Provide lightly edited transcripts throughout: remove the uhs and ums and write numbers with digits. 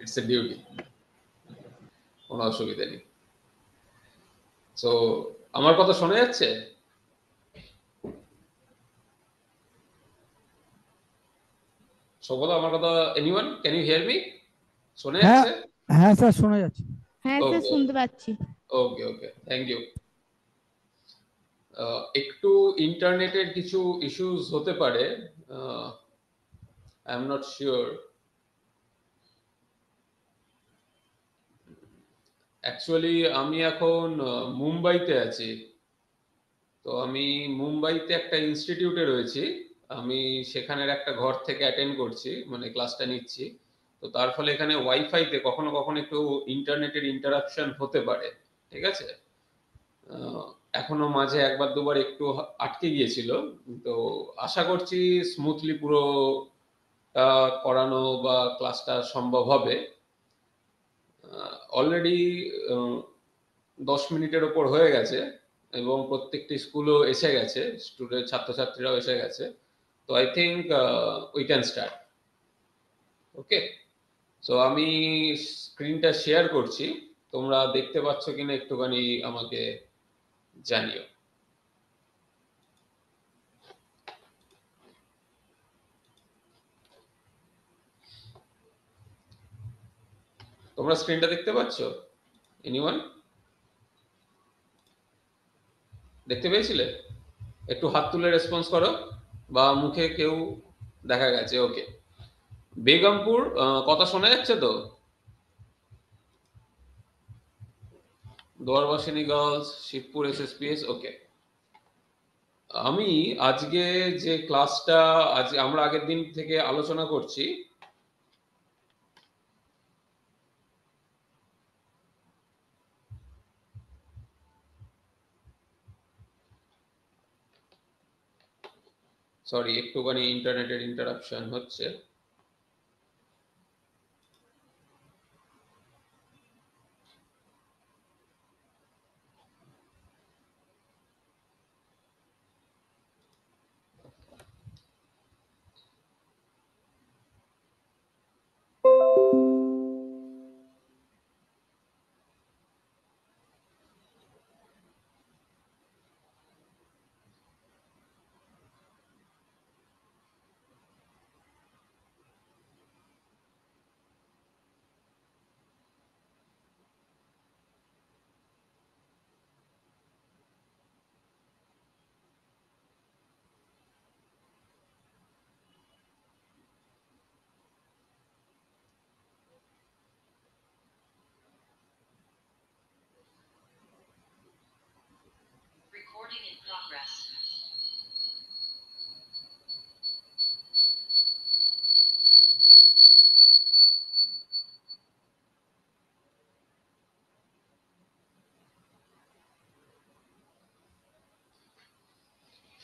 It's a duty, কোনো অসুবিধা নেই। সো আমার কথা শোনা যাচ্ছে? সবল আমার কথা, anyone can you hear me? শোনা হ্যাঁ, যাচ্ছে? হ্যাঁ স্যার শোনা যাচ্ছে। হ্যাঁ স্যার, ওকে শুনতে পাচ্ছি। ওকে ওকে, থ্যাংক ইউ। একটু ইন্টারনেটের কিছু ইস্যুস হতে পারে, I am not sure. Actually আমি এখন মুম্বাইতে আছি। তো আমি মুম্বাইতে একটা ইনস্টিটিউটে রয়েছি। আমি সেখানের একটা ঘর থেকে অ্যাটেন্ড করছি, মানে ক্লাসটা নিচ্ছি। তো তার ফলে এখানে ওয়াইফাইতে কখনো কখনো একটু ইন্টারনেটের ইন্টারাপশন হতে পারে, ঠিক আছে? আহ, এখনো মাঝে একবার দুবার একটু আটকে গিয়েছিল। তো আশা করছি স্মুথলি পুরো করানো বা ক্লাসটা সম্ভব হবে। অলরেডি 10 মিনিটের ওপর হয়ে গেছে এবং প্রত্যেকটি স্কুলও এসে গেছে, স্টুডেন্ট ছাত্রছাত্রীরাও এসে গেছে। তো I think we can start. Okay, so আমি স্ক্রিনটা শেয়ার করছি, তোমরা দেখতে পাচ্ছ কিনা একটুখানি আমাকে জানিও। তোমরা স্ক্রিনটা দেখতে পাচ্ছ? এনিওয়ান দেখতে পেয়েছিলে? একটু হাত তুলে রেসপন্স করো, বা মুখে কেউ দেখা গেছে। ওকে, বেগমপুর কথা শোনা যাচ্ছে তো? দোয়ারবাসিনী গার্লস, শিবপুর এসএসপিএস। ওকে, আমি আজকে যে ক্লাসটা আজ আমরা আগের দিন থেকে আলোচনা করছি, সরি একটুখানি ইন্টারনেটের ইন্টারাপশন হচ্ছে। Recording in progress.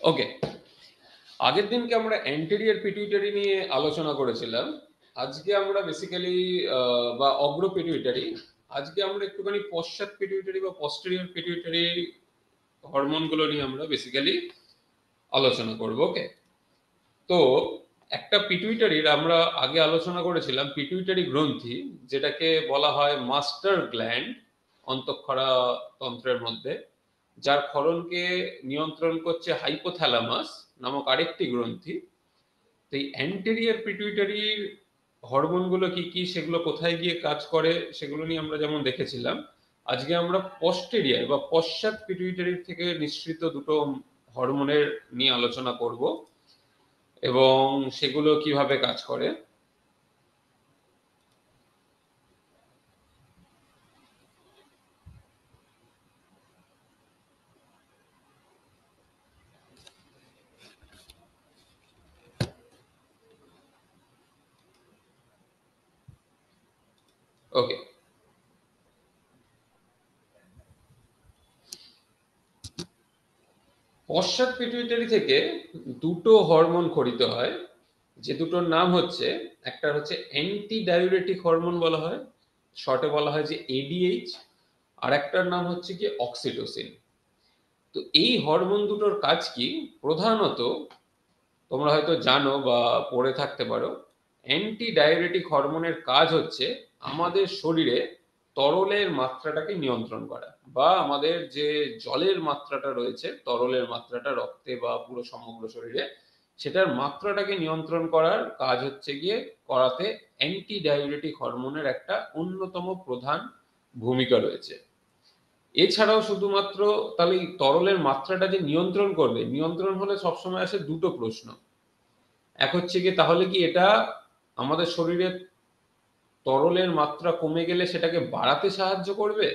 ওকে, আগের দিনকে আমরা অ্যান্টেরিয়র পিটুইটারি নিয়ে আলোচনা করেছিলাম। আজকে আমরা বেসিক্যালি বা অগ্র পিটুইটারি, আজকে আমরা একটুখানি পশ্চাৎ পিটুইটারি বা পস্টেরিয়র পিটুইটারি হরমোনগুলো নিয়ে আমরা বেসিক্যালি আলোচনা করব। ওকে, তো একটা পিটুইটারির আমরা আগে আলোচনা করেছিলাম পিটুইটারি গ্রন্থি, যেটাকে বলা হয় মাস্টার গ্ল্যান্ড অন্তঃক্ষরা তন্ত্রের মধ্যে, যার ক্ষরণকে নিয়ন্ত্রণ করছে হাইপোথ্যালামাস নামক আরেকটি গ্রন্থি। তো এই অ্যান্টেরিয়র পিটুইটারির হরমোনগুলো কি কি, সেগুলো কোথায় গিয়ে কাজ করে, সেগুলো নিয়ে আমরা যেমন দেখেছিলাম, আজকে আমরা পস্টেরিয়র বা পশ্চাৎ পিটুইটারির থেকে নিঃসৃত দুটো হরমোনের নিয়ে আলোচনা করব এবং সেগুলো কিভাবে কাজ করে। ওকে, পশ্চাৎ পিটুইটারি থেকে দুটো হরমোন খরিত হয়, যে দুটোর নাম হচ্ছে, একটা হচ্ছে অ্যান্টি ডাইউরেটিক হরমোন বলা হয়, শর্টে বলা হয় যে এডিএইচ, আর একটার নাম হচ্ছে কি অক্সিটোসিন। তো এই হরমোন দুটোর কাজ কি? প্রধানত তোমরা হয়তো জানো বা পড়ে থাকতে পারো, অ্যান্টি ডাইউরেটিক হরমোনের কাজ হচ্ছে আমাদের শরীরে তরলের মাত্রাটাকে নিয়ন্ত্রণ করা, বা আমাদের যে জলের মাত্রাটা রয়েছে, তরলের মাত্রাটা রক্তে বা পুরো সমগ্র শরীরে, সেটার মাত্রাটাকে নিয়ন্ত্রণ করার কাজ হচ্ছে গিয়ে করাতে অ্যান্টি ডায়ুরেটিক হরমোনের একটা অন্যতম প্রধান ভূমিকা রয়েছে। এছাড়াও শুধুমাত্র তাহলে এই তরলের মাত্রাটা যে নিয়ন্ত্রণ করবে, নিয়ন্ত্রণ হলে সবসময় আসে দুটো প্রশ্ন। এক হচ্ছে গিয়ে তাহলে কি এটা আমাদের শরীরে তরলের মাত্রা কমে গেলে সেটাকে বাড়াতে সাহায্য করবে,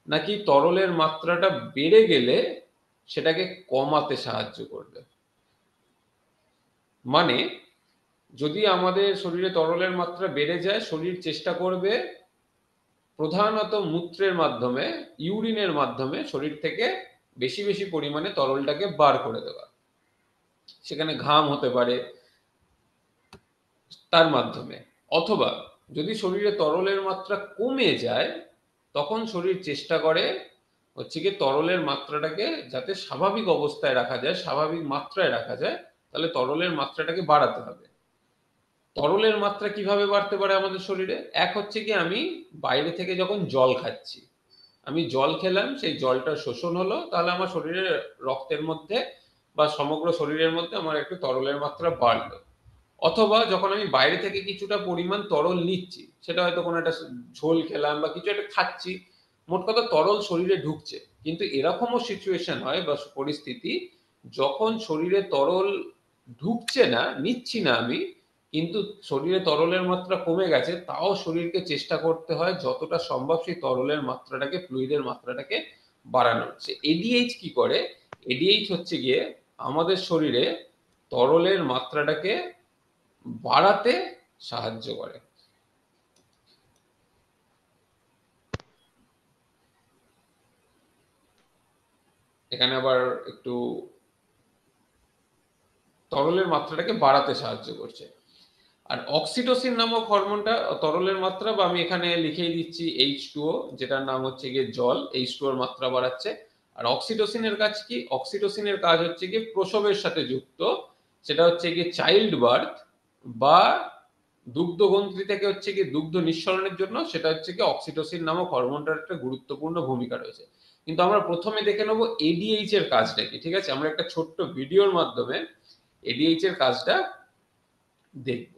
নাকি তরলের মাত্রাটা বেড়ে গেলে সেটাকে কমাতে সাহায্য করবে? মানে যদি আমাদের শরীরে তরলের মাত্রা বেড়ে যায়, শরীর চেষ্টা করবে প্রধানত মূত্রের মাধ্যমে, ইউরিনের মাধ্যমে শরীর থেকে বেশি বেশি পরিমাণে তরলটাকে বার করে দেওয়া। সেখানে ঘাম হতে পারে তার মাধ্যমে, অথবা যদি শরীরে তরলের মাত্রা কমে যায় তখন শরীর চেষ্টা করে হচ্ছে কি তরলের মাত্রাটাকে যাতে স্বাভাবিক অবস্থায় রাখা যায়, স্বাভাবিক মাত্রায় রাখা যায়, তাহলে তরলের মাত্রাটাকে বাড়াতে হবে। তরলের মাত্রা কিভাবে বাড়তে পারে আমাদের শরীরে? এক হচ্ছে কি আমি বাইরে থেকে যখন জল খাচ্ছি, আমি জল খেলাম, সেই জলটা শোষণ হলো, তাহলে আমার শরীরের রক্তের মধ্যে বা সমগ্র শরীরের মধ্যে আমার একটু তরলের মাত্রা বাড়লো। অথবা যখন আমি বাইরে থেকে কিছুটা পরিমাণ তরল নিচ্ছি, সেটা হয়তো কোনো একটা ঝোল খেলাম বা কিছু একটা খাচ্ছি, মোট কথা তরল শরীরে ঢুকছে। কিন্তু এরকমও সিচুয়েশন হয় বা পরিস্থিতি যখন শরীরে তরল ঢুকছে না, নিচ্ছি না আমি, কিন্তু শরীরে তরলের মাত্রা কমে গেছে, তাও শরীরকে চেষ্টা করতে হয় যতটা সম্ভব সেই তরলের মাত্রাটাকে, ফ্লুইডের মাত্রাটাকে বাড়ানোর। সে এডিএইচ কি করে? এডিএইচ হচ্ছে গিয়ে আমাদের শরীরে তরলের মাত্রাটাকে বাড়াতে সাহায্য করে। এখানে আবার একটু তরলের মাত্রাটাকে বাড়াতে সাহায্য করছে। আর অক্সিটোসিন নামক হরমোনটা তরলের মাত্রা, বা আমি এখানে লিখেই দিচ্ছি H2O, যেটার নাম হচ্ছে গিয়ে জল, H2O এর মাত্রা বাড়াচ্ছে। আর অক্সিটোসিনের কাজ কি? অক্সিটোসিনের কাজ হচ্ছে গিয়ে প্রসবের সাথে যুক্ত, সেটা হচ্ছে গিয়ে চাইল্ড বার্থ বা দুগ্ধগ্রন্থি থেকে হচ্ছে গিয়ে দুগ্ধ নিঃসরণের জন্য, সেটা হচ্ছে গিয়ে অক্সিটোসিন নামক হরমোনটার একটা গুরুত্বপূর্ণ ভূমিকা রয়েছে। কিন্তু আমরা প্রথমে দেখে নেবো এডিএইচ এর কাজটা কি, ঠিক আছে? আমরা একটা ছোট্ট ভিডিওর মাধ্যমে এডিএইচ এর কাজটা দেখব।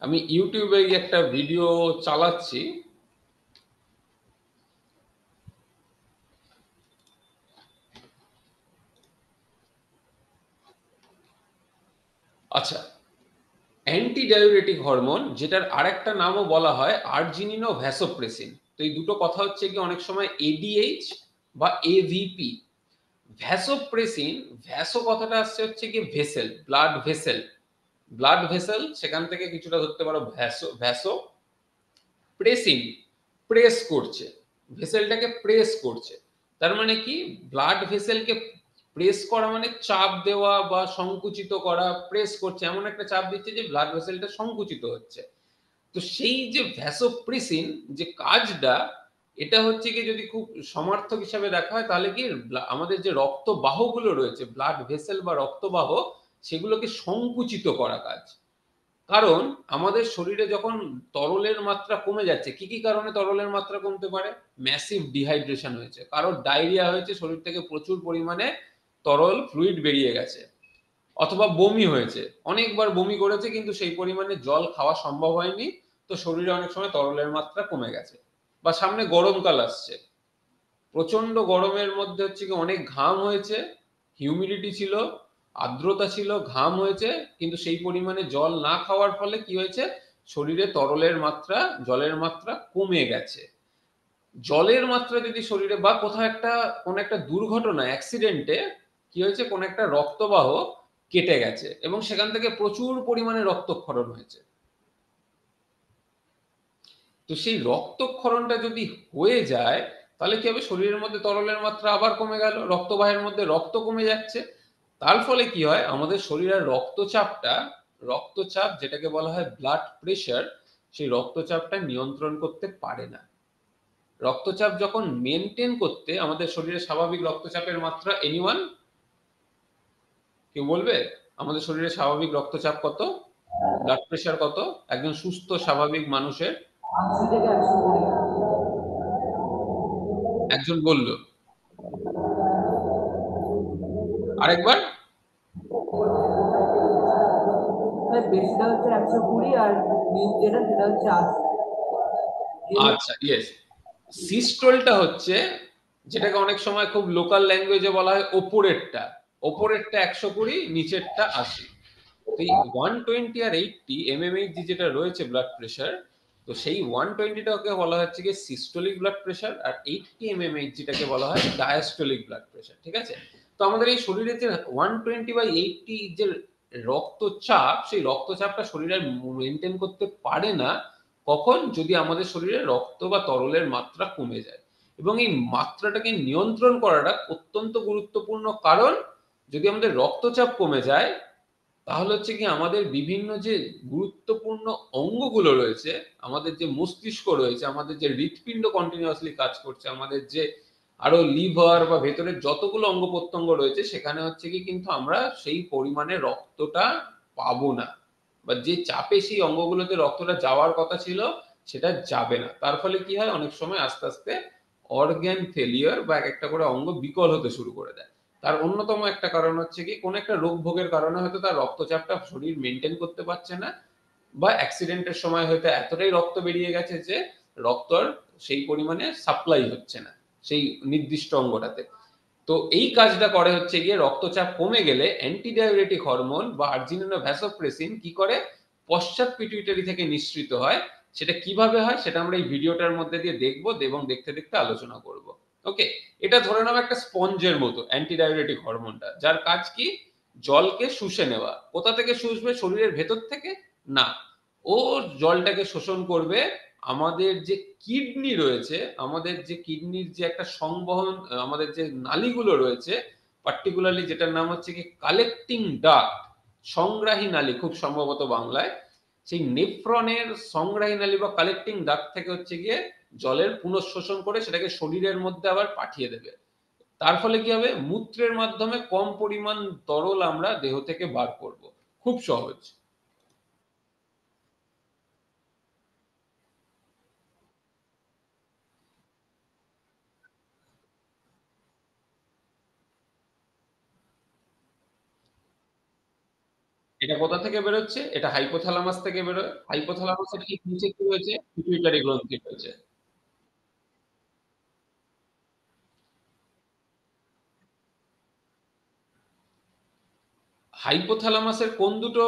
আমি ইউটিউবে একটা ভিডিও চালাচ্ছি। আচ্ছা, অ্যান্টি ডায়ুরেটিক হরমোন, যেটার আরেকটা নামও বলা হয় আর্জিনিনো ভ্যাসোপ্রেসিন। তো এই দুটো কথা হচ্ছে কি অনেক সময় এডিএইচ বা এভিপি। ভ্যাসোপ্রেসিন, ভ্যাসো কথাটা আসছে হচ্ছে কি vessel, blood vessel, blood vessel, সেখান থেকে কিছুটা ধরতে পারো ভ্যাসো, ভ্যাসো প্রেসিং, প্রেস করছে, ভেসেলটাকে প্রেস করছে। তার মানে কি, ব্লাড ভেসেলকে প্রেস করা মানে চাপ দেওয়া বা সংকুচিত করা, প্রেস করছে এমন একটা চাপ দিচ্ছে যে ব্লাড ভেসেলটা সংকুচিত হচ্ছে। তো সেই যে ভ্যাসোপ্রেসিন যে কাজটা, এটা হচ্ছে কি যদি খুব সমার্থক হিসাবে দেখা হয় তাহলে কি আমাদের যে রক্তবাহগুলো রয়েছে, ব্লাড ভেসেল বা রক্তবাহ, সেগুলোকে সংকুচিত করা কাজ। কারণ আমাদের শরীরে যখন তরলের মাত্রা কমে যাচ্ছে, কি কি কারণে তরলের মাত্রা কমতে পারে? ম্যাসিভ ডিহাইড্রেশন হয়েছে, কারোর ডায়রিয়া হয়েছে, শরীর থেকে প্রচুর পরিমাণে তরল ফ্লুইড বেরিয়ে গেছে, অথবা বমি হয়েছে, অনেকবার বমি করেছে কিন্তু সেই পরিমাণে জল খাওয়া সম্ভব হয়নি, তো শরীরে অনেক সময় তরলের মাত্রা কমে গেছে। বা সামনে গরমকাল আসছে, প্রচন্ড গরমের মধ্যে হচ্ছে কি অনেক ঘাম হয়েছে, হিউমিডিটি ছিল, আর্দ্রতা ছিল, ঘাম হয়েছে, কিন্তু সেই পরিমাণে জল না খাওয়ার ফলে কি হয়েছে? শরীরে তরলের মাত্রা, জলের মাত্রা কমে গেছে। জলের মাত্রা যদি শরীরে, বা কোথাও একটা কোন একটা দুর্ঘটনা, অ্যাক্সিডেন্টে কি হয়েছে, কোন একটা রক্তবাহ কেটে গেছে এবং সেখান থেকে প্রচুর পরিমাণে রক্তক্ষরণ হয়েছে। তো সেই রক্তক্ষরণটা যদি হয়ে যায় তাহলে কি হবে? শরীরের মধ্যে তরলের মাত্রা আবার কমে গেল, রক্তবাহের মধ্যে রক্ত কমে যাচ্ছে। তার ফলে কি হয়? আমাদের শরীরের রক্তচাপটা, রক্তচাপ যেটাকে বলা হয় ব্লাড প্রেশার, সেই রক্তচাপটা নিয়ন্ত্রণ করতে পারে না। রক্তচাপ যখন মেনটেন করতে আমাদের শরীরে স্বাভাবিক রক্তচাপের মাত্রা এনিওয়ান কেউ বলবে? আমাদের শরীরে স্বাভাবিক রক্তচাপ কত? ব্লাড প্রেশার কত? একজন সুস্থ স্বাভাবিক মানুষের? 80 থেকে 120। একজন বলল। আরেকবার? বেশিটা হচ্ছে 120 আর যেটা সেটা হচ্ছে 80। আচ্ছা, ইয়েস। সিস্টোলটা হচ্ছে যেটাকে অনেক সময় খুব লোকাল ল্যাঙ্গুয়েজে বলা হয় ওপরেরটা। ওপরেরটা 120, নিচেরটা 80। তো এই 120 আর 80 এমএমএইচজি যেটা রয়েছে ব্লাড প্রেশার, তো সেই 120টাকে বলা হচ্ছে গিয়ে সিস্টোলিক ব্লাড প্রেশার, আর 80 এমএমএইচজিটাকে বলা হয় ডায়াস্টোলিক ব্লাড প্রেশার। ঠিক আছে? তো আমাদের এই শরীরে যে 120/80 যে রক্তচাপ, সেই রক্তচাপটা শরীরে মেনটেন করতে পারে না কখন? যদি আমাদের শরীরে রক্ত বা তরলের মাত্রা কমে যায়। এবং এই মাত্রাটাকে নিয়ন্ত্রণ করাটা অত্যন্ত গুরুত্বপূর্ণ, কারণ যদি আমাদের রক্তচাপ কমে যায় তাহলে হচ্ছে কি আমাদের বিভিন্ন যে গুরুত্বপূর্ণ অঙ্গগুলো রয়েছে, আমাদের যে মস্তিষ্ক রয়েছে, আমাদের যে হৃৎপিণ্ড কন্টিনিউয়াসলি কাজ করছে, আমাদের যে আরো লিভার বা ভেতরের যতগুলো অঙ্গ প্রত্যঙ্গ রয়েছে, সেখানে হচ্ছে কি কিন্তু আমরা সেই পরিমাণে রক্তটা পাবো না, বা যে চাপে সেই অঙ্গগুলোতে রক্তটা যাওয়ার কথা ছিল সেটা যাবে না। তার ফলে কি হয়, অনেক সময় আস্তে আস্তে অর্গ্যান ফেলিয়ার বা এক একটা করে অঙ্গ বিকল হতে শুরু করে দেয়। তার অন্যতম একটা কারণ হচ্ছে কি কোন একটা রোগ ভোগের কারণে হয়তো তার রক্তচাপটা শরীর মেনটেন করতে পারছে না, বা অ্যাক্সিডেন্টের সময় হয়তো এতটাই রক্ত বেরিয়ে গেছে যে রক্ত আর সেই পরিমাণে সাপ্লাই হচ্ছে না সেই নির্দিষ্ট অঙ্গটাতে। তো এই কাজটা করে হচ্ছে গিয়ে রক্তচাপ কমে গেলে অ্যান্টিডাইউরেটিক হরমোন বা আর্জিনিনো ভ্যাসোপ্রেসিন কি করে পশ্চাৎ পিটুইটারি থেকে নিঃসৃত হয়। সেটা কিভাবে হয় সেটা আমরা এই ভিডিওটার মধ্যে দিয়ে দেখবো এবং দেখতে দেখতে আলোচনা করব। ওকে, এটা ধরে নাও একটা স্পঞ্জের মতো অ্যান্টিডাইউরেটিক হরমোনটা, যার কাজ কি জলকে শুষে নেওয়া। কোথা থেকে শুষবে? শরীরের ভেতর থেকে না, ও জলটাকে শোষণ করবে আমাদের যে কিডনি রয়েছে, আমাদের যে কিডনির যে একটা সংবহন, আমাদের যে নালীগুলো রয়েছে, পার্টিকুলারলি যেটার নাম হচ্ছে কি কালেক্টিং ডাক্ট, সংগ্রাহী নালী খুব সম্ভবত বাংলায়, সেই নেফ্রনের সংগ্রাহী নালী বা কালেক্টিং ডাক্ট থেকে হচ্ছে গিয়ে জলের পুনঃশোষণ করে সেটাকে শরীরের মধ্যে আবার পাঠিয়ে দেবে। তার ফলে কি হবে? মূত্রের মাধ্যমে কম পরিমাণ তরল আমরা দেহ থেকে বার করব। খুব সহজ। এটা কোথা থেকে বেরোচ্ছে? এটা হাইপোথ্যালামাস থেকে বেরোয়। হাইপোথ্যালামাসের ঠিক নিচে কি রয়েছে? পিটুইটারি গ্রন্থি রয়েছে। হাইপোথ্যালামাসের কোন দুটো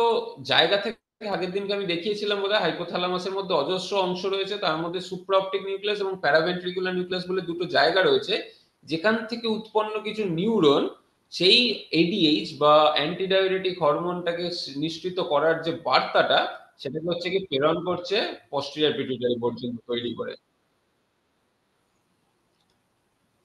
জায়গা থেকে আগের দিনকে আমি দেখিয়েছিলাম বোধহয়, হাইপোথ্যালামাসের মধ্যে অজস্র অংশ রয়েছে, তার মধ্যে সুপ্রাঅপটিক নিউক্লিয়াস এবং প্যারাভেন্ট্রিকুলার নিউক্লিয়াস বলে দুটো জায়গা রয়েছে, যেখান থেকে উৎপন্ন কিছু নিউরন সেই এডিএইচ বা অ্যান্টিডাইউরেটিক হরমোনটাকে নিঃসৃত করার যে বার্তাটা, সেটাকে হচ্ছে কি প্রেরণ করছে পস্টিরিয়র পিটুইটারি পর্যন্ত তৈরি করে।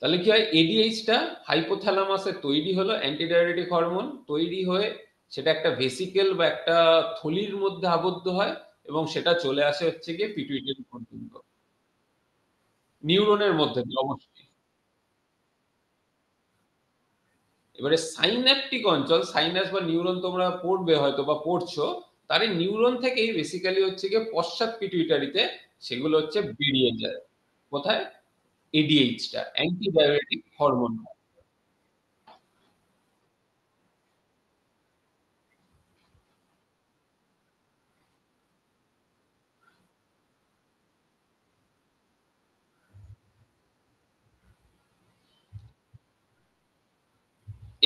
তাহলে কি হয়, এডিএইচটা হাইপোথ্যালামাসে তৈরি হলো অ্যান্টিডাইউরেটিক হরমোন তৈরি হয়ে সেটা একটা ভেসিকেল বা একটা থলির মধ্যে আবদ্ধ হয় এবং সেটা চলে আসে হচ্ছে গিয়ে পিটুইটারি পর্যন্ত নিউরনের মধ্যে দিয়ে অবশ্যই। এবারে সাইন্যাপটিক অঞ্চল, সাইনাস বা নিউরন তোমরা পড়বে হয়তো বা পড়ছো, তার এই নিউরন থেকেই বেসিক্যালি হচ্ছে গিয়ে পশ্চাৎ পিটুইটারিতে সেগুলো হচ্ছে বেরিয়ে যায়। কোথায়? এডিএইচটা অ্যান্টিডাইউরেটিক হরমোন।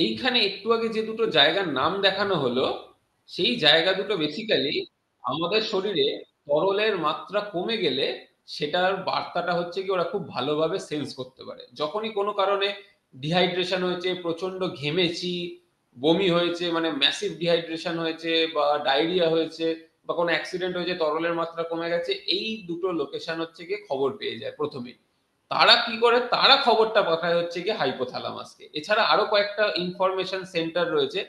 এইখানে একটু আগে যে দুটো জায়গার নাম দেখানো হলো, সেই জায়গা দুটো বেসিক্যালি আমাদের শরীরে তরলের মাত্রা কমে গেলে সেটার বার্তাটা হচ্ছে কি ওরা খুব ভালোভাবে সেন্স করতে পারে। যখনই কোনো কারণে ডিহাইড্রেশন হয়েছে, প্রচন্ড ঘেমেছি, বমি হয়েছে মানে ম্যাসিভ ডিহাইড্রেশন হয়েছে, বা ডায়রিয়া হয়েছে, বা কোনো অ্যাক্সিডেন্ট হয়েছে, তরলের মাত্রা কমে গেছে, এই দুটো লোকেশন হচ্ছে গিয়ে খবর পেয়ে যায় প্রথমেই। তারা কি করে? তারা খবরটা পাঠায় হচ্ছে গিয়ে হাইপোথ্যালামাসকে। এছাড়া আরো কয়েকটা ইনফরমেশন সেন্টার রয়েছে।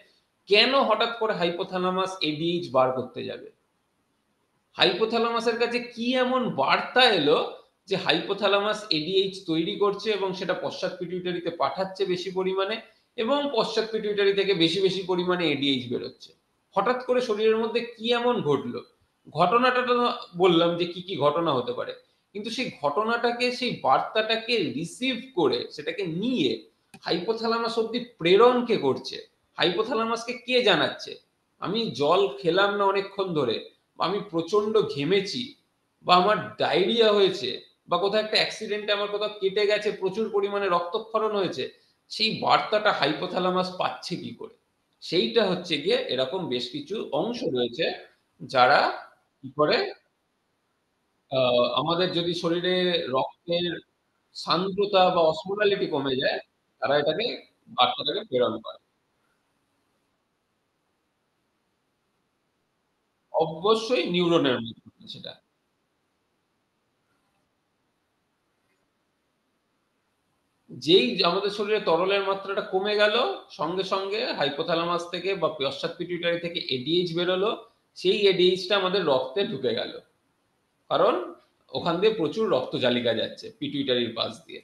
কেন হঠাৎ করে হাইপোথ্যালামাস এডিএইচ বার করতে যাবে? হাইপোথ্যালামাসের কাছে কি এমন বার্তা এলো যে হাইপোথ্যালামাস এডিএইচ তৈরি করছে এবং সেটা পশ্চাৎ পিটুইটারিতে পাঠাচ্ছে বেশি পরিমাণে, এবং পশ্চাৎ পিটুইটারি থেকে বেশি বেশি পরিমাণে এডিএইচ বেরোচ্ছে। হঠাৎ করে শরীরের মধ্যে কি এমন ঘটলো? ঘটনাটা তো বললাম যে কি কি ঘটনা হতে পারে, কিন্তু সেই ঘটনাটাকে, সেই বার্তাটাকে রিসিভ করে সেটাকে নিয়ে হাইপোথ্যালামাস অব্দি প্রেরণ কে করছে? হাইপোথ্যালামাসকে কে জানাচ্ছে? আমি জল খেলাম না অনেকক্ষণ ধরে, বা আমি প্রচন্ড ঘেমেছি, বা আমার ডায়রিয়া হয়েছে, বা কোথাও একটা অ্যাক্সিডেন্টে আমার কোথাও কেটে গেছে, প্রচুর পরিমাণে রক্তক্ষরণ হয়েছে, সেই বার্তাটা হাইপোথ্যালামাস পাচ্ছে কি করে? সেইটা হচ্ছে গিয়ে এরকম বেশ কিছু অংশ রয়েছে যারা কি করে, আ আমাদের যদি শরীরে রক্তের সান্দ্রতা বা অসমোলারিটি কমে যায়, তারা এটাকে, বার্তাটাকে প্রেরণ করে। অবশ্যই নিউরনের মাধ্যমে সেটা। যেই আমাদের শরীরে তরলের মাত্রাটা কমে গেল, সঙ্গে সঙ্গে হাইপোথ্যালামাস থেকে বা পশ্চাৎ পিটুইটারি থেকে এডিএইচ বেরোলো। সেই এডিএইচটা আমাদের রক্তে ঢুকে গেল। কারণ ওখান দিয়ে প্রচুর রক্তজালিকা যাচ্ছে পিটুইটারির পাশ দিয়ে।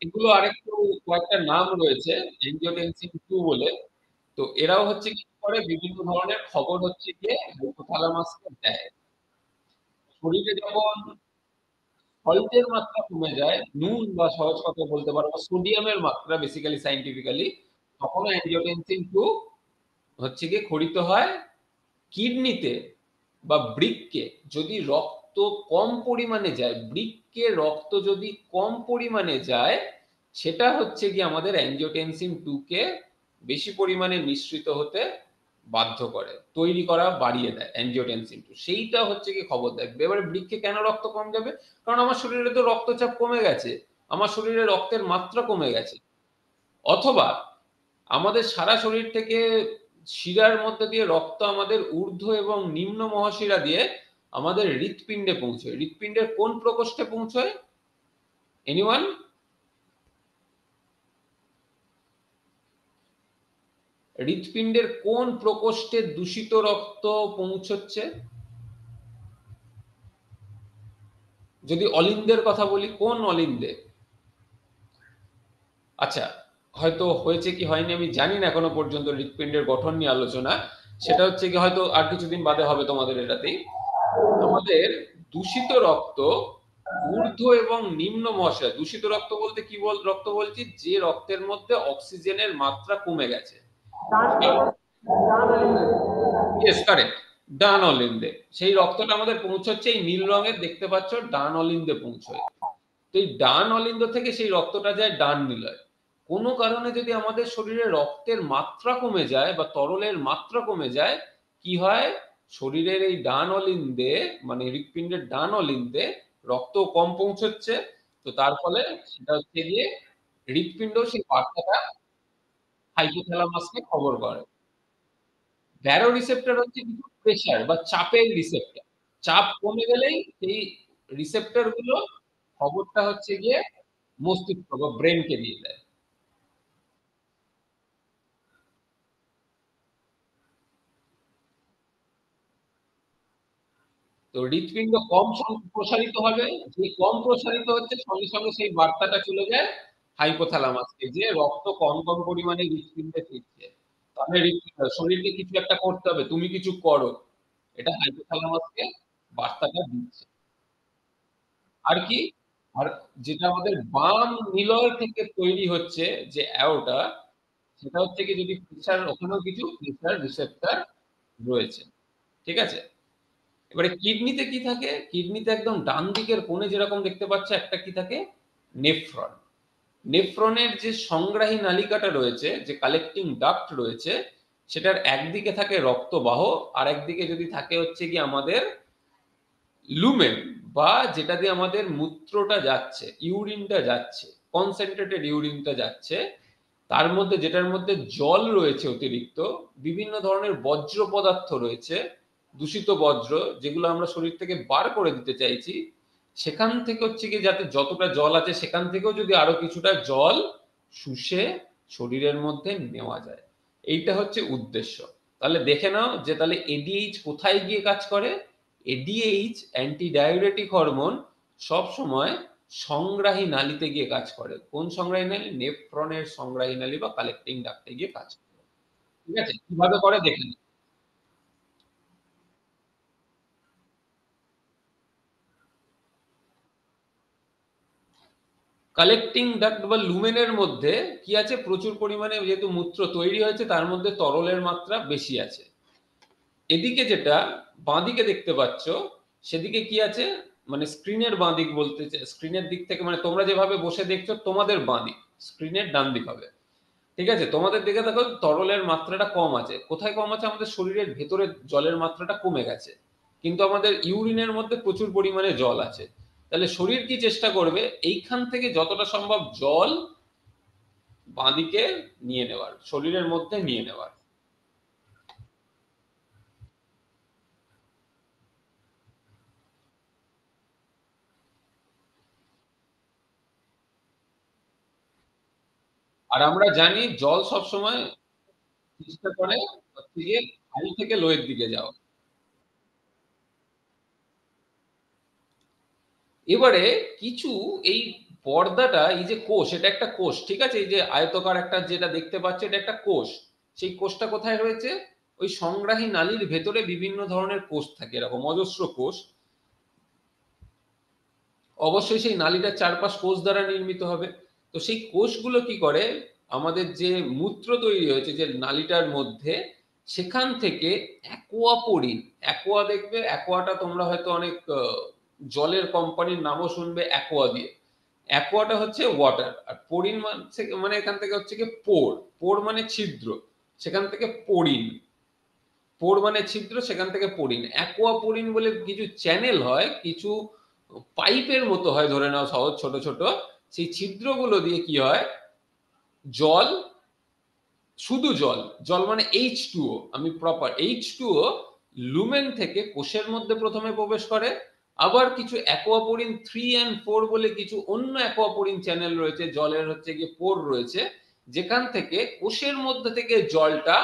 এগুলো আরেকটু কয়েকটা নাম রয়েছে, এনজিওটেনসিন 2 বলে। তো এরাও হচ্ছে কি করে, বিভিন্ন ধরনের খবর হচ্ছে গিয়ে হাইপোথ্যালামাসকে দেয়। শরীরে যখন সল্টের মাত্রা কমে যায়, নুন বা সহজ কথায় বলতে পারো সোডিয়ামের মাত্রা বেসিক্যালি সায়েন্টিফিক্যালি, তখন অ্যাঞ্জিওটেনসিন 2 হচ্ছে গিয়ে ক্ষরিত হয় কিডনিতে বা বৃক্কে। যদি রক্ত কম পরিমাণে যায়, বৃক্কে রক্ত যদি কম পরিমাণে যায়, সেটা হচ্ছে গিয়ে আমাদের অ্যাঞ্জিওটেনসিন 2 কে বেশি পরিমাণে নিঃসৃত হতে বাধ্য করে। তৈরি করা বাড়িয়ে দেয় অ্যাঞ্জিওটেনসিন 2। সেইটা হচ্ছে গিয়ে খবর দেয়। এবারে বৃক্কে কেন রক্ত কম যাবে? কারণ আমার শরীরে তো রক্তচাপ কমে গেছে। আমার শরীরে রক্তের মাত্রা কমে গেছে। অথবা আমাদের সারা শরীর থেকে শিরার মধ্যে দিয়ে রক্ত আমাদের ঊর্ধ্ব এবং নিম্ন মহাশিরা দিয়ে আমাদের হৃৎপিণ্ডে পৌঁছয়। হৃৎপিণ্ডের কোন প্রকোষ্ঠে পৌঁছয়? এনিওয়ান? হৃৎপিণ্ডের কোন প্রকোষ্ঠে দূষিত রক্ত পৌঁছচ্ছে? যদি অলিন্দের কথা বলি, কোন অলিন্দে? আচ্ছা, হয়তো হয়েছে কি হয়নি আমি জানি না এখনো পর্যন্ত হৃৎপিণ্ডের গঠন নিয়ে আলোচনা। সেটা হচ্ছে কি হয়তো আর কিছুদিন বাদে হবে তোমাদের এটাতেই। আমাদের দূষিত রক্ত ঊর্ধ্ব এবং নিম্ন মহাশয়, দূষিত রক্ত বলতে কি রক্ত বলছি, যে রক্তের মধ্যে অক্সিজেনের মাত্রা কমে গেছে। Yes, correct. ডান অলিন্দে। সেই রক্তটা আমাদের পৌঁছচ্ছে এই নীল রঙের দেখতে পাচ্ছ, ডান অলিন্দে পৌঁছয়। তো এই ডান অলিন্দ থেকে সেই রক্তটা যায় ডান নিলয়। কোনো কারণে যদি আমাদের শরীরে রক্তের মাত্রা কমে যায় বা তরলের মাত্রা কমে যায়, কি হয়? শরীরের এই ডান অলিন্দে, মানে হৃৎপিণ্ডের ডান অলিন্দে রক্ত কম পৌঁছচ্ছে। তো তার ফলে সেটা হচ্ছে গিয়ে হৃৎপিণ্ড সেই বার্তাটা হাইপোথ্যালামাসকে খবর করে। ব্যারো রিসেপ্টর হচ্ছে কিছু প্রেশার বা চাপের রিসেপ্টর। চাপ কমে গেলেই সেই রিসেপ্টর গুলো খবরটা হচ্ছে গিয়ে মস্তিষ্ক বা ব্রেনকে দিয়ে দেয়। তো হৃৎপিণ্ড কম প্রসারিত হবে, যে কম প্রসারিত হচ্ছে সঙ্গে সঙ্গে সেই বার্তাটা চলে যায় হাইপোথ্যালামাসকে যে রক্ত কম কম পরিমাণে হৃৎপিণ্ডে ফিরছে। তাহলে শরীরকে কিছু একটা করতে হবে, তুমি কিছু করো। এটা হাইপোথ্যালামাসকে বার্তাটা দিচ্ছে। আর কি? আর যেটা আমাদের বাম নিলয় থেকে তৈরি হচ্ছে যে অ্যাওর্টা, সেটা হচ্ছে কি, যদি প্রেশার, ওখানেও কিছু প্রেশার রিসেপ্টর রয়েছে। ঠিক আছে? এবারে কিডনিতে কি থাকে? কিডনিতে একদম ডান দিকের কোণে যেরকম দেখতে পাচ্ছ একটা কি থাকে? নেফ্রন। নেফ্রনের যে সংগ্রাহী নালিকাটা রয়েছে, যে কালেক্টিং ডাক্ট রয়েছে, সেটার একদিকে থাকে রক্তবাহ, আর একদিকে যদি থাকে হচ্ছে গিয়ে আমাদের লুমেন, বা যেটা দিয়ে আমাদের মূত্রটা যাচ্ছে, ইউরিনটা যাচ্ছে, কনসেনট্রেটেড ইউরিনটা যাচ্ছে, তার মধ্যে, যেটার মধ্যে জল রয়েছে অতিরিক্ত, বিভিন্ন ধরনের বজ্র পদার্থ রয়েছে, দূষিত বজ্র, যেগুলো আমরা শরীর থেকে বার করে দিতে চাইছি, সেখান থেকে হচ্ছে গিয়ে যাতে যতটা জল আছে সেখান থেকেও যদি আরো কিছুটা জল শুষে শরীরের মধ্যে নেওয়া যায়। এইটা হচ্ছে উদ্দেশ্য। তাহলে দেখে নাও যে তাহলে এডিএইচ কোথায় গিয়ে কাজ করে। এডিএইচ অ্যান্টি ডায়ুরেটিক হরমোন সব সময় সংগ্রাহী নালীতে গিয়ে কাজ করে। কোন সংগ্রাহী নালী? নেফ্রনের সংগ্রাহী নালী বা কালেক্টিং ডাক্টে গিয়ে কাজ করে। ঠিক আছে, কিভাবে করে দেখে নিই। কালেক্টিং ডাক্ট বা লুমেনের মধ্যে কি আছে, প্রচুর পরিমাণে যেহেতু মূত্র তৈরি হয়েছে তার মধ্যে তরলের মাত্রা বেশি আছে। এদিকে যেটা বাঁদিকে দেখতে পাচ্ছ সেদিকে কি আছে, মানে স্ক্রিনের বাঁদিক বলতে, স্ক্রিনের দিক থেকে মানে তোমরা যেভাবে বসে দেখছো তোমাদের বাঁদিক, স্ক্রিনের ডান দিক হবে। ঠিক আছে, তোমাদের দিকে দেখো তরলের মাত্রাটা কম আছে। কোথায় কম আছে? আমাদের শরীরের ভেতরে জলের মাত্রাটা কমে গেছে, কিন্তু আমাদের ইউরিনের মধ্যে প্রচুর পরিমাণে জল আছে। তাহলে শরীর কি চেষ্টা করবে, এইখান থেকে যতটা সম্ভব জল বাঁদিকে নিয়ে নেওয়ার, শরীরের মধ্যে নিয়ে নেওয়ার। আর আমরা জানি জল সবসময় চেষ্টা করে হচ্ছে গিয়ে হাই থেকে লোয়ের দিকে যাওয়া। এবারে কিছু এই পর্দাটা, এই যে কোষ, এটা একটা কোষ, ঠিক আছে, এই যে আয়তকার একটা যেটা দেখতে পাচ্ছ এটা একটা কোষ। সেই কোষটা কোথায় রয়েছে? ওই সংগ্রাহী নালীর ভেতরে বিভিন্ন ধরনের কোষ থাকে, এরকম অজস্র কোষ। অবশ্যই সেই নালীটার চারপাশ কোষ দ্বারা নির্মিত হবে। তো সেই কোষগুলো কি করে, আমাদের যে মূত্র তৈরি হয়েছে যে নালীটার মধ্যে, সেখান থেকে অ্যাকোয়াপোরিন, অ্যাকোয়া দেখবে, অ্যাকোয়াটা তোমরা হয়তো অনেক জলের কোম্পানির নামও শুনবে অ্যাকোয়া দিয়ে। অ্যাকোয়াটা হচ্ছে ওয়াটার, আর পোরিন মানে এখান থেকে হচ্ছে কি পোর, পোর মানে ছিদ্র, সেখান থেকে পোরিন, পোর মানে ছিদ্র, সেখান থেকে পোরিন। অ্যাকোয়া পোরিন বলে কিছু চ্যানেল হয়, কিছু পাইপের মতো হয় ধরে নাও সহজ, ছোট ছোট। সেই ছিদ্রগুলো দিয়ে কি হয়, জল, শুধু জল, জল মানে H2O, আমি প্রপার H2O লুমেন থেকে কোষের মধ্যে প্রথমে প্রবেশ করে। আবার কিছু অ্যাকোয়াপোরিন 3 and 4 বলে কিছু অন্য অ্যাকোয়াপোরিন চ্যানেল রয়েছে, জলের হচ্ছে গিয়ে পোর রয়েছে, যেখান থেকে কোষের মধ্যে থেকে জলটা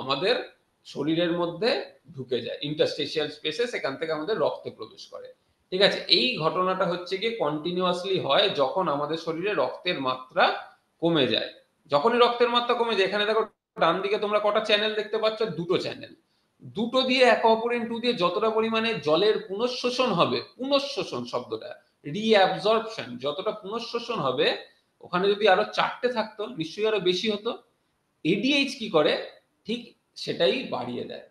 আমাদের শরীরের মধ্যে ঢুকে যায় ইন্টারস্টেশিয়াল স্পেসে, সেখান থেকে আমাদের রক্তে প্রবেশ করে। ঠিক আছে, এই ঘটনাটা হচ্ছে গিয়ে কন্টিনিউয়াসলি হয় যখন আমাদের শরীরে রক্তের মাত্রা কমে যায়। যখনই রক্তের মাত্রা কমে যায়, এখানে দেখো ডান দিকে তোমরা কটা চ্যানেল দেখতে পাচ্ছ? দুটো চ্যানেল। দুটো দিয়ে অ্যাকোয়াপোরিন 2 দিয়ে যতটা পরিমাণে জলের পুনঃশোষণ হবে, পুনঃশোষণ শব্দটা রিঅ্যাবজর্পশন, যতটা পুনঃশোষণ হবে, ওখানে যদি আরো চারটে থাকতো নিশ্চয়ই আরো বেশি হতো। এডিএইচ কি করে, ঠিক সেটাই বাড়িয়ে দেয়।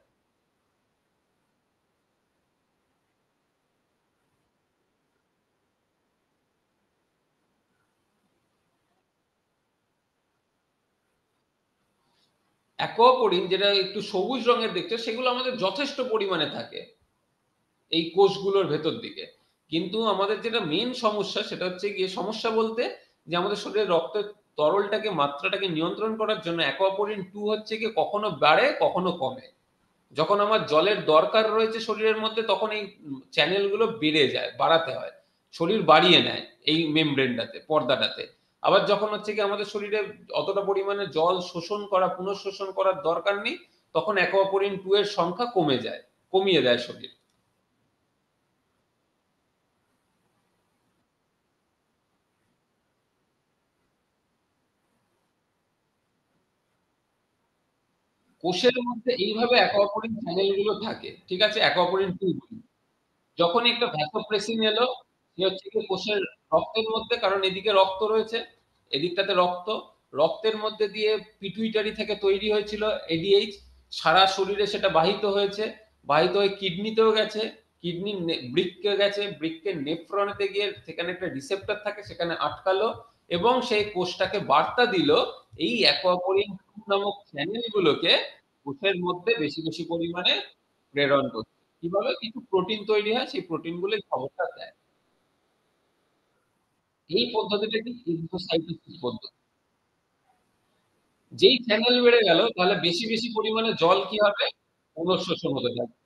অ্যাকোয়াপোরিন যেটা একটু সবুজ রঙের দেখছো, সেগুলো আমাদের যথেষ্ট পরিমাণে থাকে এই কোষগুলোর ভেতর দিকে। কিন্তু আমাদের যেটা মেন সমস্যা সেটা হচ্ছে গিয়ে, সমস্যা বলতে যে আমাদের শরীরে রক্তের তরলটাকে, মাত্রাটাকে নিয়ন্ত্রণ করার জন্য অ্যাকোয়াপোরিন 2 হচ্ছে গিয়ে কখনো বাড়ে কখনো কমে। যখন আমার জলের দরকার রয়েছে শরীরের মধ্যে, তখন এই চ্যানেলগুলো বেড়ে যায়, বাড়াতে হয়, শরীর বাড়িয়ে নেয় এই মেমব্রেনটাতে, পর্দাটাতে। আবার যখন হচ্ছে কি আমাদের শরীরে অতটা পরিমাণে জল শোষণ করা, পুনঃশোষণ করার দরকার নেই, তখন অ্যাকোয়াপোরিন 2 এর সংখ্যা কমে যায়, কমিয়ে দেয় শরীর। কোষের মধ্যে এইভাবে অ্যাকোয়াপোরিন চ্যানেল গুলো থাকে, ঠিক আছে, অ্যাকোয়াপোরিন 2 গুলো। যখনই একটা ভ্যাসোপ্রেসিন এলো, সে হচ্ছে গিয়ে কোষের রক্তের মধ্যে, কারণ এদিকে রক্ত রয়েছে, এদিকটাতে রক্ত, রক্তের মধ্যে দিয়ে পিটুইটারি থেকে তৈরি হয়েছিল এডিএইচ, সারা শরীরে সেটা বাহিত হয়েছে, বাহিত হয়ে কিডনিতেও গেছে, কিডনি বৃক্কে গেছে, বৃক্কের নেফ্রনেতে গিয়ে সেখানে একটা রিসেপ্টর থাকে, সেখানে আটকালো, এবং সেই কোষটাকে বার্তা দিল এই অ্যাকোয়াপোরিন 2 নামক চ্যানেল গুলোকে কোষের মধ্যে বেশি বেশি পরিমাণে প্রেরণ করতে। কিভাবে? কিছু প্রোটিন তৈরি হয়, সেই প্রোটিন গুলো এই খবরটা দেয়। এই পদ্ধতিটাকে এক্সোসাইটোসিস পদ্ধতি। যেই চ্যানেল বেড়ে গেল, তাহলে বেশি বেশি পরিমাণে জল কি হবে? পুনঃশোষণ হতে থাকবে।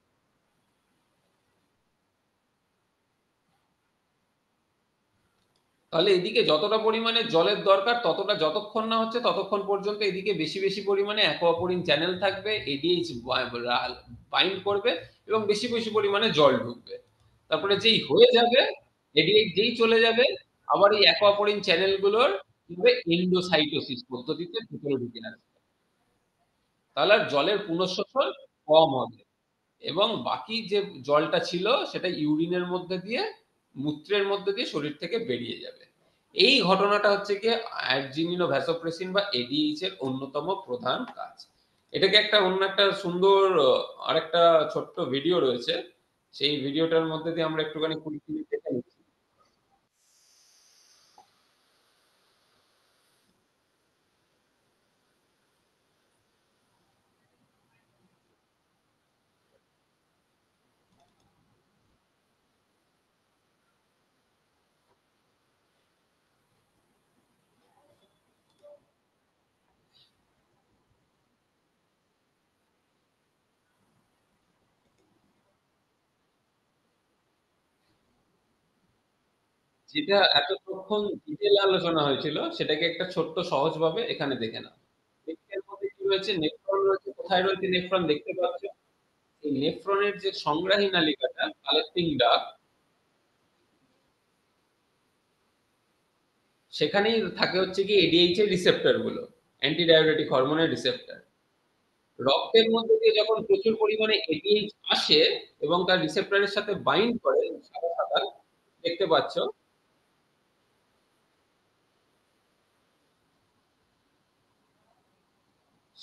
তাহলে এদিকে যতটা পরিমাণে জলের দরকার ততটা যতক্ষণ না হচ্ছে ততক্ষণ পর্যন্ত এদিকে বেশি বেশি পরিমাণে অ্যাকোয়াপোরিন চ্যানেল থাকবে, এডিএইচ বাইন্ড করবে এবং বেশি বেশি পরিমাণে জল ঢুকবে। তারপরে যেই হয়ে যাবে, এডিএইচ যেই চলে যাবে, আবার এই অ্যাকোয়াপোরিন চ্যানেলগুলোর কি হবে, এন্ডোসাইটোসিস পদ্ধতিতে ভিতরে ঢুকে আসবে। তাহলে আর জলের পুনঃশোষণ কম হবে এবং বাকি যে জলটা ছিল সেটা ইউরিনের মধ্যে দিয়ে, মূত্রের মধ্যে দিয়ে শরীর থেকে বেরিয়ে যাবে। এই ঘটনাটা হচ্ছে গিয়ে অ্যাডজিনিনো ভ্যাসোপ্রেসিন বা এডিএইচ এর অন্যতম প্রধান কাজ। এটাকে একটা অন্য একটা সুন্দর আরেকটা ছোট্ট ভিডিও রয়েছে, সেই ভিডিওটার মধ্যে দিয়ে আমরা একটুখানি 20 মিনিট দেখে নিচ্ছি। যেটা এতক্ষণ ডিটেল আলোচনা হয়েছিল সেটাকে একটা ছোট্ট সহজভাবে এখানে দেখে নাও। এর মধ্যে কি রয়েছে, নেফ্রন রয়েছে, কোথায় রয়েছে নেফ্রন দেখতে পাচ্ছ? এই নেফ্রনের যে সংগ্রাহী নালিকাটা, কালেক্টিং ডাক্ট, সেখানেই থাকে হচ্ছে কি এডিএইচ এর রিসেপ্টর গুলো, অ্যান্টি ডায়াবেটিক হরমোনের রিসেপ্টর। রক্তের মধ্যে দিয়ে যখন প্রচুর পরিমাণে এডিএইচ আসে এবং তার রিসেপ্টরের সাথে বাইন্ড করে, সাদা সাদা দেখতে পাচ্ছ,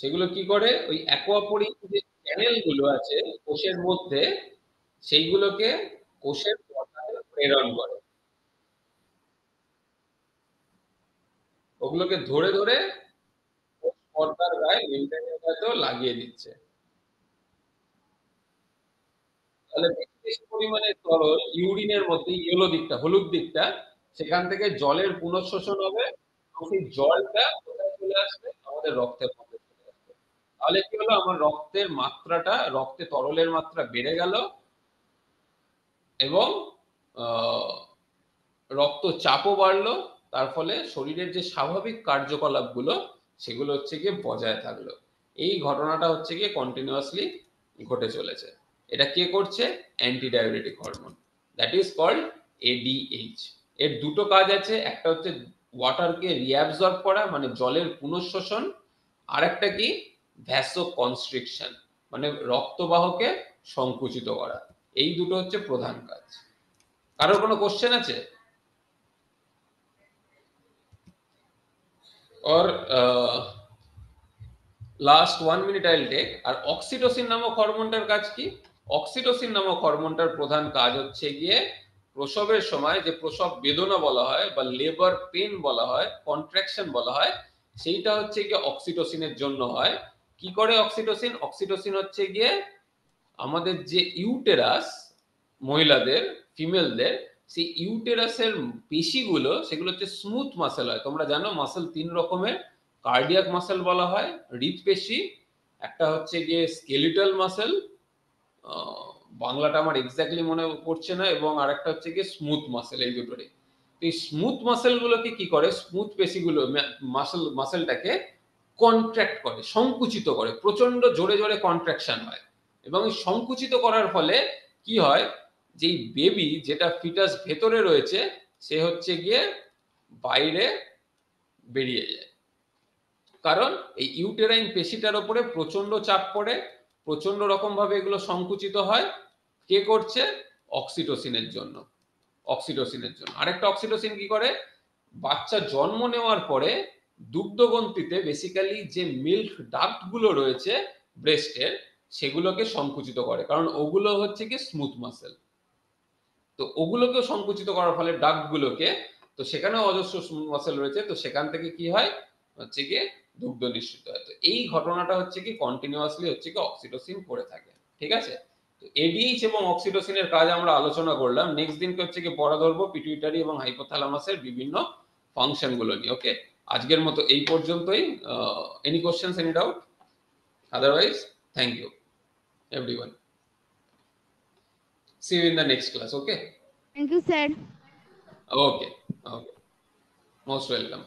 সেগুলো কি করে, ওই অ্যাকোয়াপোরিন যে চ্যানেল গুলো আছে কোষের মধ্যে, সেইগুলোকে কোষের পর্দায় প্রেরণ করে, ওগুলোকে ধরে ধরে কোষ পর্দার গায়ে, মেমব্রেনের গায়েতেও লাগিয়ে দিচ্ছে। তাহলে বেশি বেশি পরিমাণে তরল ইউরিনের মধ্যে, ইয়েলো দিকটা, হলুদ দিকটা, সেখান থেকে জলের পুনঃশোষণ হবে এবং সেই জলটা কোথায় চলে আসবে, আমাদের রক্তের মধ্যে চলে আসবে। তাহলে কি হলো, আমার রক্তের মাত্রাটা, রক্তে তরলের মাত্রা বেড়ে গেল এবং রক্তচাপও বাড়লো। তার ফলে শরীরের যে স্বাভাবিক কার্যকলাপগুলো সেগুলো হচ্ছে গিয়ে বজায় থাকলো। এই ঘটনাটা হচ্ছে গিয়ে কন্টিনিউয়াসলি ঘটে চলেছে। এটা কে করছে? Anti diabetic hormone, that is called ADH. এর দুটো কাজ আছে, একটা হচ্ছে ওয়াটারকে রিঅ্যাবজর্ব করা মানে জলের পুনঃশোষণ, আর একটা কি, ভ্যাসো কনস্ট্রিকশন মানে রক্তবাহকে সংকুচিত করা। এই দুটো হচ্ছে প্রধান কাজ। কারোর কোনো কোশ্চেন আছে? और লাস্ট 1 মিনিট আইল টেক। আর অক্সিটোসিন নামক হরমোনটার কাজ কি? অক্সিটোসিন নামক হরমোনটার প্রধান কাজ হচ্ছে গিয়ে প্রসবের সময় যে প্রসব বেদনা বলা হয় বা লেবার পেন বলা হয়, কন্ট্রাকশন বলা হয়, সেইটা হচ্ছে গিয়ে অক্সিটোসিনের জন্য হয়। কি করে অক্সিটোসিন? অক্সিটোসিন হচ্ছে গিয়ে আমাদের যে ইউটেরাস, মহিলাদের, ফিমেলদের, সেই ইউটেরাসের পেশিগুলো, সেগুলো হচ্ছে স্মুথ মাসেল হয়। তোমরা জানো মাসেল 3 রকমের, কার্ডিয়াক মাসেল বলা হয় হৃদপেশি, একটা হচ্ছে গিয়ে স্কেলিটাল মাসেল, বাংলাটা আমার এক্স্যাক্টলি মনে পড়ছে না, এবং আরেকটা হচ্ছে গিয়ে স্মুথ মাসেল। এই দুটোরই, তো এই স্মুথ মাসেলগুলোকে কি করে, স্মুথ পেশিগুলো মাসেলটাকে কন্ট্রাক্ট করে, সংকুচিত করে, প্রচন্ড জোরে জোরে কন্ট্রাকশন হয় এবং এই সংকুচিত করার ফলে কি হয়, যেই বেবি, যেটা ফিটাস ভেতরে রয়েছে, সে হচ্ছে গিয়ে বাইরে বেরিয়ে যায়। কারণ এই ইউটেরাইন পেশিটার উপরে প্রচন্ড চাপ পড়ে, প্রচন্ড রকম ভাবে এগুলো সংকুচিত হয়। কে করছে? অক্সিটোসিনের জন্য। অক্সিটোসিনের জন্য আরেকটা অক্সিটোসিন কি করে, বাচ্চা জন্ম নেওয়ার পরে দুগ্ধগ্রন্থিতে বেসিক্যালি যে মিল্ক ডাক্ট গুলো রয়েছে ব্রেস্টের, সেগুলোকে সংকুচিত করে, কারণ ওগুলো হচ্ছে কি স্মুথ মাসেল। তো ওগুলোকে সংকুচিত করার ফলে ডাক্ট গুলোকে, তো সেখানেও অজস্র স্মুথ মাসেল রয়েছে, তো সেখান থেকে কি হয়, হচ্ছে গিয়ে দুগ্ধ নিঃসৃত হয়। তো এই ঘটনাটা হচ্ছে কি কন্টিনিউয়াসলি হচ্ছে কি অক্সিটোসিন করে থাকে। ঠিক আছে, তো এডিএইচ এবং অক্সিটোসিনের কাজ আমরা আলোচনা করলাম। নেক্সট দিনকে হচ্ছে কি পড়া ধরবো পিটুইটারি এবং হাইপোথ্যালামাসের বিভিন্ন ফাংশন গুলো নিয়ে। ওকে, আজকের মতো এই পর্যন্তই। Any questions, any doubt? Otherwise thank you everyone, see you in the next class. Okay, Thank you, sir. okay, okay. Most welcome.